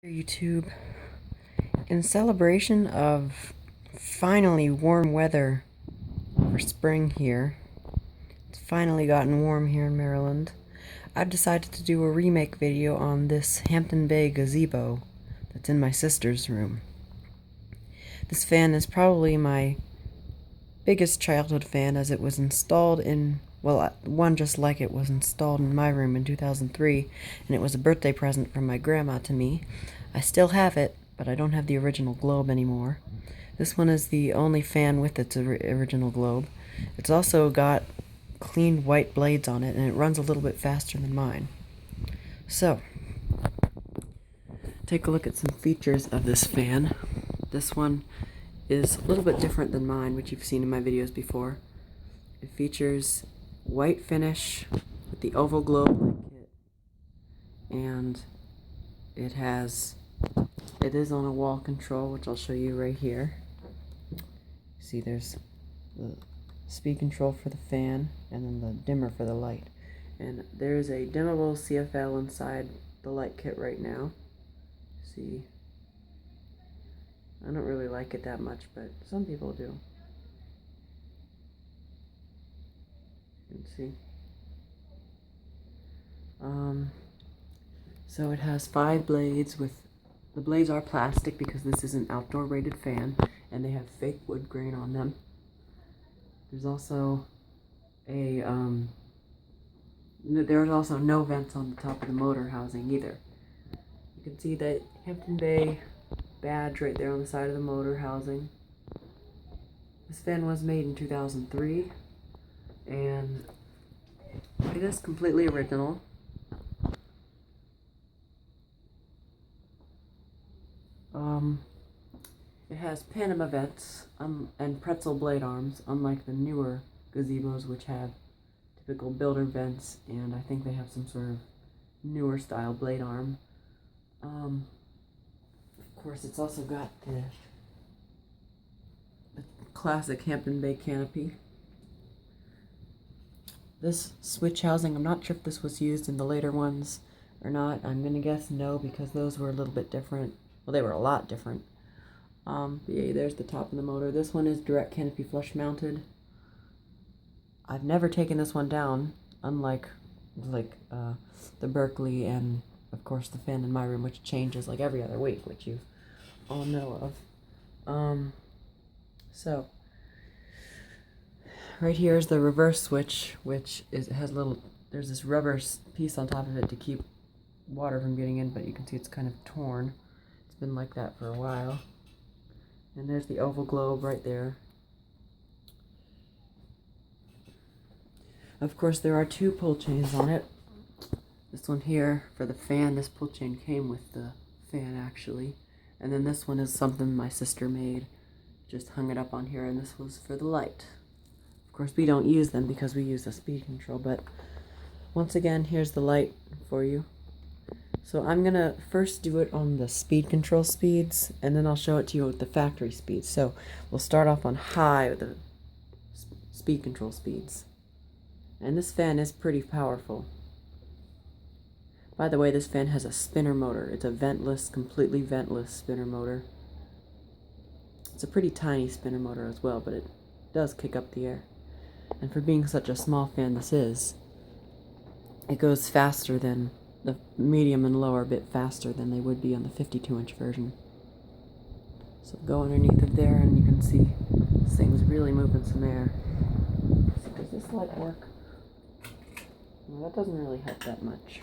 YouTube, in celebration of finally warm weather for spring here, it's finally gotten warm here in Maryland, I've decided to do a remake video on this Hampton Bay Gazebo that's in my sister's room. This fan is probably my biggest childhood fan, as it was installed in, well, one just like it was installed in my room in 2003, and it was a birthday present from my grandma to me. I still have it, but I don't have the original globe anymore. This one is the only fan with its original globe. It's also got clean white blades on it, and it runs a little bit faster than mine. So, take a look at some features of this fan. This one is a little bit different than mine, which you've seen in my videos before. It features white finish with the oval globe like kit, and it is on a wall control, which I'll show you right here. See, there's the speed control for the fan and then the dimmer for the light, and there's a dimmable CFL inside the light kit right now. See, I don't really like it that much, but some people do. You can see. So it has 5 blades. The blades are plastic because this is an outdoor rated fan, and they have fake wood grain on them. There's also there's also no vents on the top of the motor housing either. You can see that Hampton Bay badge right there on the side of the motor housing. This fan was made in 2003, and it is completely original. It has Panama vents and pretzel blade arms, unlike the newer gazebos, which have typical builder vents, and I think they have some sort of newer style blade arm. Of course, it's also got the classic Hampton Bay canopy. This switch housing, I'm not sure if this was used in the later ones or not. I'm gonna guess no, because those were a little bit different. Well, they were a lot different. Yeah, there's the top of the motor. This one is direct canopy flush mounted. I've never taken this one down, unlike the Berkeley and of course the fan in my room, which changes like every other week, which you all know of. So right here is the reverse switch, which has there's this rubber piece on top of it to keep water from getting in, but you can see it's kind of torn. It's been like that for a while. And there's the oval globe right there. Of course, there are 2 pull chains on it. This one here for the fan, this pull chain came with the fan actually. And then this one is something my sister made. Just hung it up on here, and this was for the light. Of course, we don't use them because we use the speed control, but once again, here's the light for you. So I'm gonna first do it on the speed control speeds, and then I'll show it to you with the factory speeds. So we'll start off on high with the speed control speeds. And this fan is pretty powerful. By the way, this fan has a spinner motor. It's a ventless, completely ventless spinner motor. It's a pretty tiny spinner motor as well, but it does kick up the air. And for being such a small fan it goes faster than the medium and lower, a bit faster than they would be on the 52-inch version. So go underneath it there, and you can see this thing's really moving some air. So does this light work? Well, that doesn't really help that much.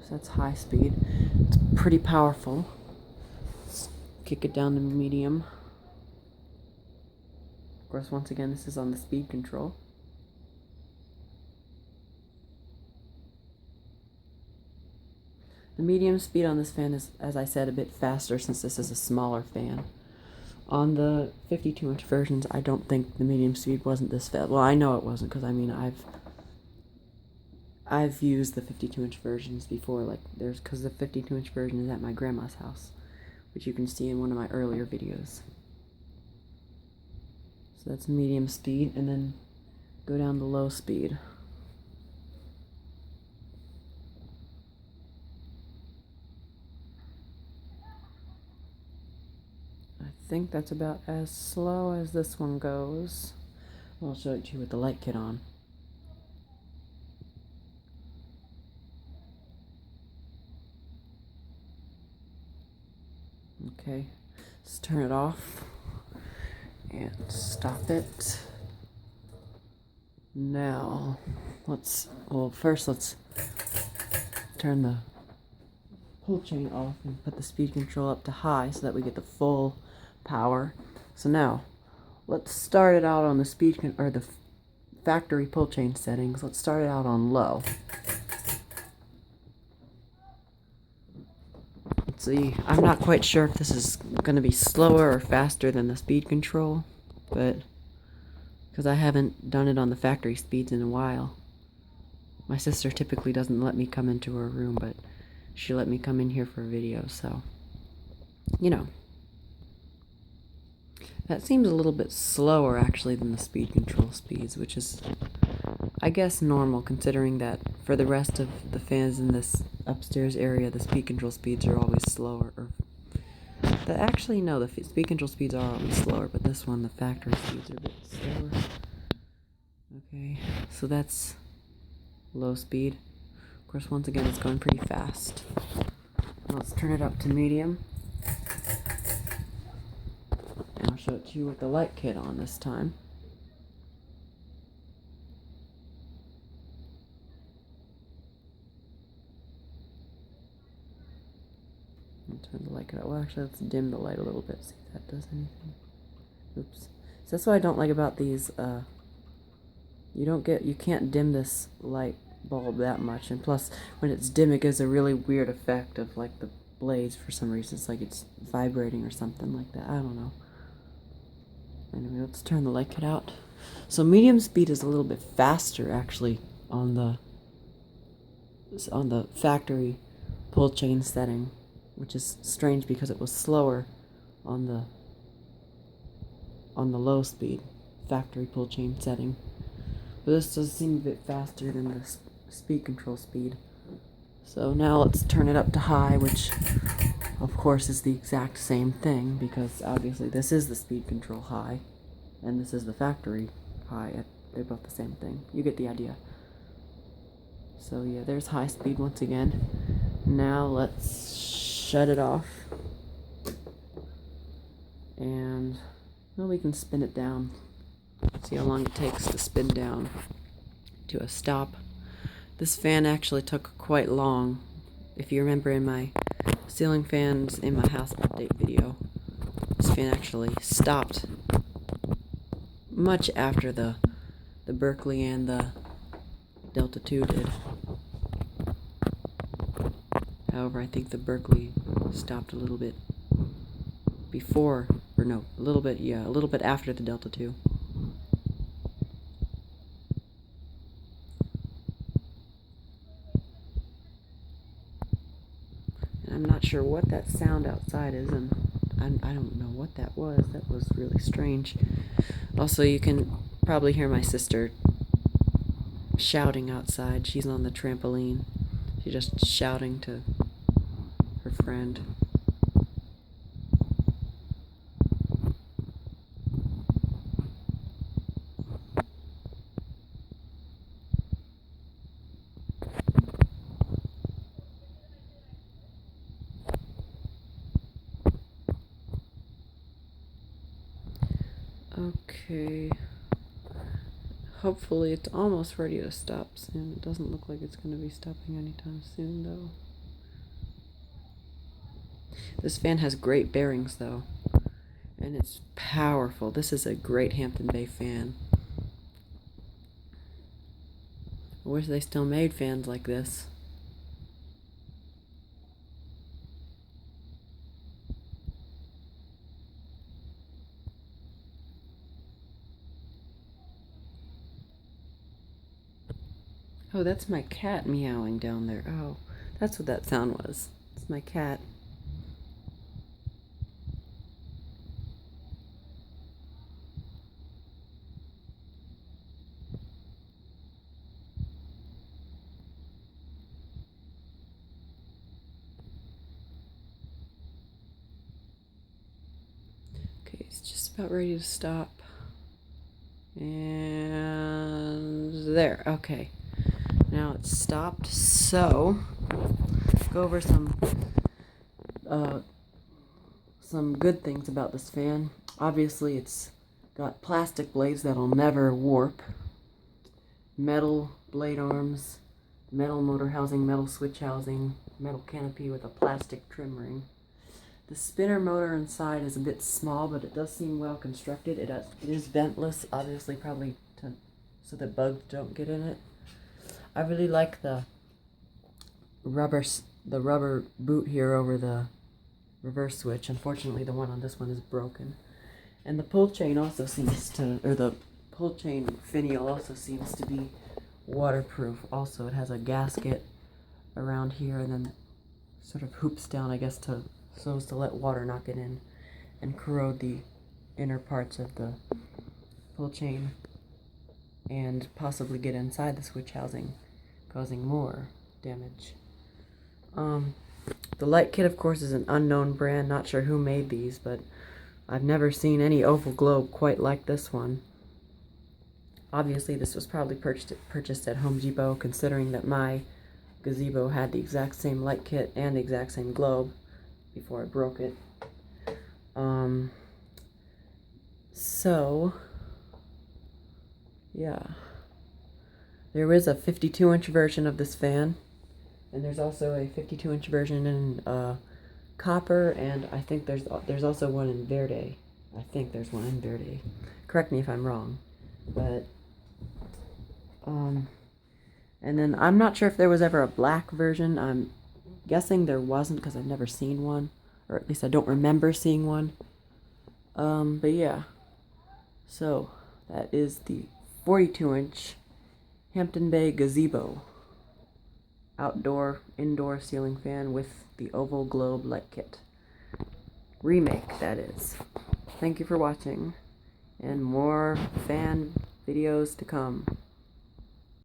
So that's high speed. It's pretty powerful. Let's kick it down to medium. Of course, once again, this is on the speed control. The medium speed on this fan is, as I said, a bit faster since this is a smaller fan. On the 52-inch versions, I don't think the medium speed wasn't this fast. Well, I know it wasn't, because I mean, I've used the 52-inch versions before, because the 52-inch version is at my grandma's house, which you can see in one of my earlier videos. So that's medium speed, and then go down to low speed. think that's about as slow as this one goes. I'll show it to you with the light kit on. Okay, let's turn it off and stop it. Now, first let's turn the pull chain off and put the speed control up to high so that we get the full power. So now, let's start it out on the the factory pull chain settings. Let's start it out on low. Let's see, I'm not quite sure if this is going to be slower or faster than the speed control, but because I haven't done it on the factory speeds in a while. My sister typically doesn't let me come into her room, but she let me come in here for a video, so, you know. That seems a little bit slower, actually, than the speed control speeds, which is, I guess, normal, considering that for the rest of the fans in this upstairs area, the speed control speeds are always slower. Actually, no, the speed control speeds are always slower, but this one, the factory speeds are a bit slower. Okay, so that's low speed. Of course, once again, it's going pretty fast. Let's turn it up to medium. And I'll show it to you with the light kit on this time. Turn the light kit out. Well, actually, let's dim the light a little bit, see if that does anything. Oops. So that's what I don't like about these. You can't dim this light bulb that much, and plus, when it's dim, it gives a really weird effect of like the blades for some reason. It's like it's vibrating or something like that. I don't know. Anyway, let's turn the light kit out. So medium speed is a little bit faster, actually, on the factory pull chain setting, which is strange because it was slower on the low speed factory pull chain setting. But this does seem a bit faster than the speed control speed. So now let's turn it up to high, which of course is the exact same thing, because obviously this is the speed control high and this is the factory high. They're both the same thing. You get the idea. So yeah, there's high speed once again. Now let's shut it off. And well, we can spin it down. See how long it takes to spin down to a stop. This fan actually took quite long. If you remember in my ceiling fans in my house update video, this fan actually stopped much after the Berkeley and the Delta 2 did. However, I think the Berkeley stopped a little bit before, or no, a little bit after the Delta 2. I'm not sure what that sound outside is, and I don't know what that was. That was really strange. Also, you can probably hear my sister shouting outside. She's on the trampoline. She's just shouting to her friend. Okay, hopefully it's almost ready to stop soon. It doesn't look like it's going to be stopping anytime soon, though. This fan has great bearings, though, and it's powerful. This is a great Hampton Bay fan. I wish they still made fans like this. Oh, that's my cat meowing down there. Oh, that's what that sound was. It's my cat. Okay, it's just about ready to stop. And there, okay. Now it's stopped, so go over some good things about this fan. Obviously, it's got plastic blades that'll never warp, metal blade arms, metal motor housing, metal switch housing, metal canopy with a plastic trim ring. The spinner motor inside is a bit small, but it does seem well constructed. It is ventless, obviously, probably so that bugs don't get in it. I really like the rubber boot here over the reverse switch. Unfortunately, the one on this one is broken. And the pull chain also seems to, or the pull chain finial also seems to be waterproof. Also, it has a gasket around here and then sort of hoops down, I guess, so as to let water not get in and corrode the inner parts of the pull chain and possibly get inside the switch housing, causing more damage. The light kit, of course, is an unknown brand. Not sure who made these, but I've never seen any oval globe quite like this one. Obviously, this was probably purchased at Home Depot, considering that my gazebo had the exact same light kit and the exact same globe before I broke it. So, yeah. There is a 52-inch version of this fan, and there's also a 52-inch version in copper, and I think there's also one in verde. I think there's one in verde. Correct me if I'm wrong. But, and then I'm not sure if there was ever a black version. I'm guessing there wasn't because I've never seen one, or at least I don't remember seeing one. But yeah. So, that is the 42-inch Hampton Bay Gazebo indoor ceiling fan with the oval globe light kit. Remake, that is. Thank you for watching, and more fan videos to come.